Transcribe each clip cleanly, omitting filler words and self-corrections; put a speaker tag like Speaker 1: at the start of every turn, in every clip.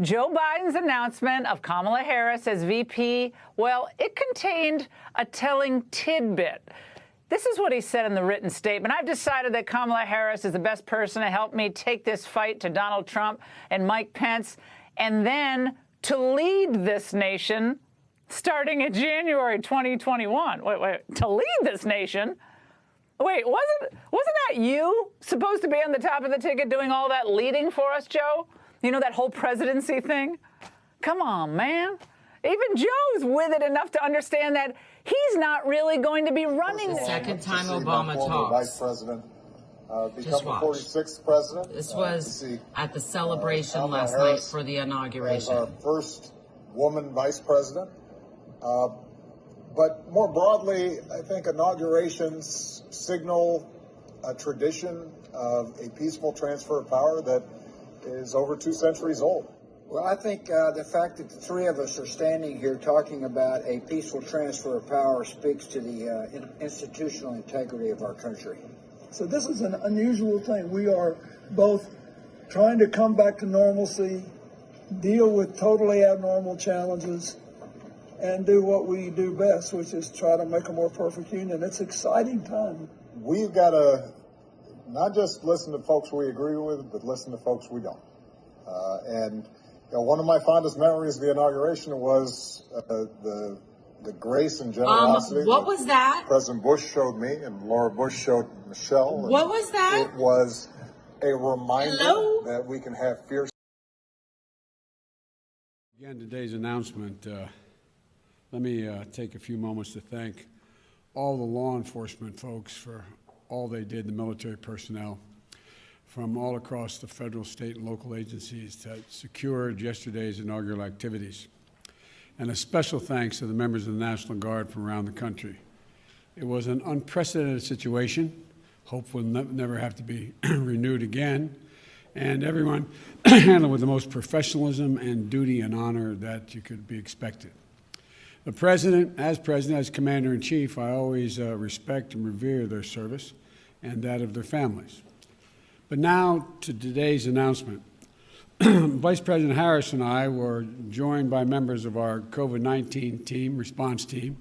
Speaker 1: Joe Biden's announcement of Kamala Harris as VP, well, it contained a telling tidbit. This is what he said in the written statement. I've decided that Kamala Harris is the best person to help me take this fight to Donald Trump and Mike Pence, and then to lead this nation starting in January 2021. Wait, to lead this nation? Wait, wasn't that you supposed to be on the top of the ticket doing all that leading for us, Joe? You know, that whole presidency thing? Come on, man. Even Joe's with it enough to understand that he's not really going to be running
Speaker 2: the second time Obama
Speaker 3: talks. Vice President become the 46th president.
Speaker 2: This was at the celebration last night for the inauguration.
Speaker 3: Our first woman vice president. But more broadly, I think inaugurations signal a tradition of a peaceful transfer of power that is over 2 centuries old.
Speaker 4: Well, I think the fact that the three of us are standing here talking about a peaceful transfer of power speaks to the institutional integrity of our country.
Speaker 5: So this is an unusual thing. We are both trying to come back to normalcy, deal with totally abnormal challenges, and do what we do best, which is try to make a more perfect union. It's an exciting time.
Speaker 3: We've got to not just listen to folks we agree with, but listen to folks we don't. And one of my fondest memories of the inauguration was the grace and generosity.
Speaker 2: What was that?
Speaker 3: President Bush showed me, and Laura Bush showed Michelle.
Speaker 2: What was that?
Speaker 3: It was a reminder that we can have fierce.
Speaker 6: Again, today's announcement. Let me take a few moments to thank all the law enforcement folks for all they did, the military personnel from all across the federal, state, and local agencies that secured yesterday's inaugural activities. And a special thanks to the members of the National Guard from around the country. It was an unprecedented situation. Hope will never have to be renewed again. And everyone handled with the most professionalism and duty and honor that you could be expected. The President, as Commander-in-Chief, I always respect and revere their service and that of their families. But now to today's announcement. Vice President Harris and I were joined by members of our COVID-19 team, response team,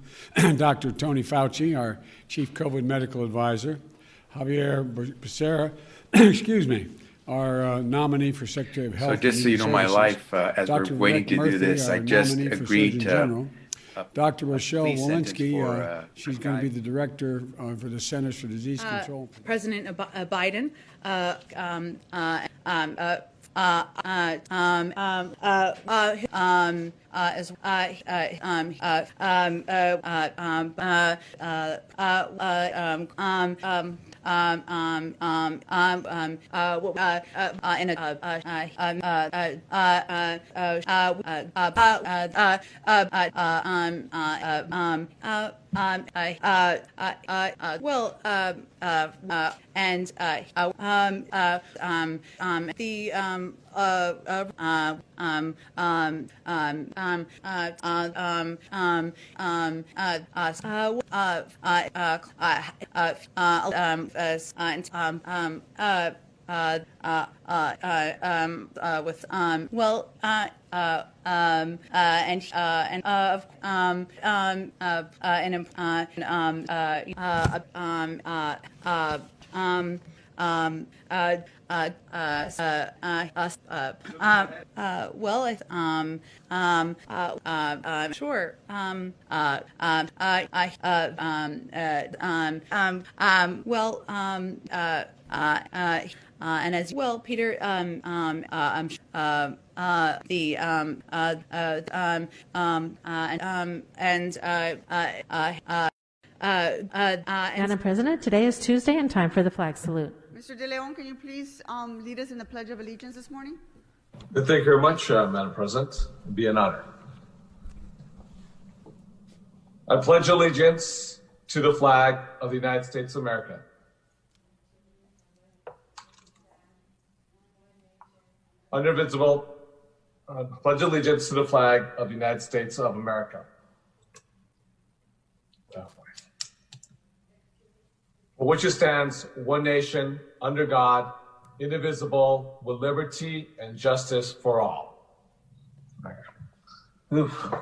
Speaker 6: Dr. Tony Fauci, our Chief COVID Medical Advisor, Javier Becerra, excuse me, our nominee for Secretary of Health.
Speaker 7: So just so you know my life, as
Speaker 6: Dr.
Speaker 7: we're waiting to do this, I just agreed to
Speaker 6: Dr. Rochelle Walensky, she's going to be the director for the Centers for Disease Control.
Speaker 8: President Biden, and as well, Peter,
Speaker 9: Madam President, today is Tuesday and time for the flag salute.
Speaker 10: Mr. De Leon, can you please lead us in the Pledge of Allegiance this morning?
Speaker 11: Thank you very much, Madam President. It'd be an honor. I pledge allegiance to the flag of the United States of America. Indivisible, pledge allegiance to the flag of the United States of America. For which it stands, one nation, under God, indivisible, with liberty and justice for all. Oof.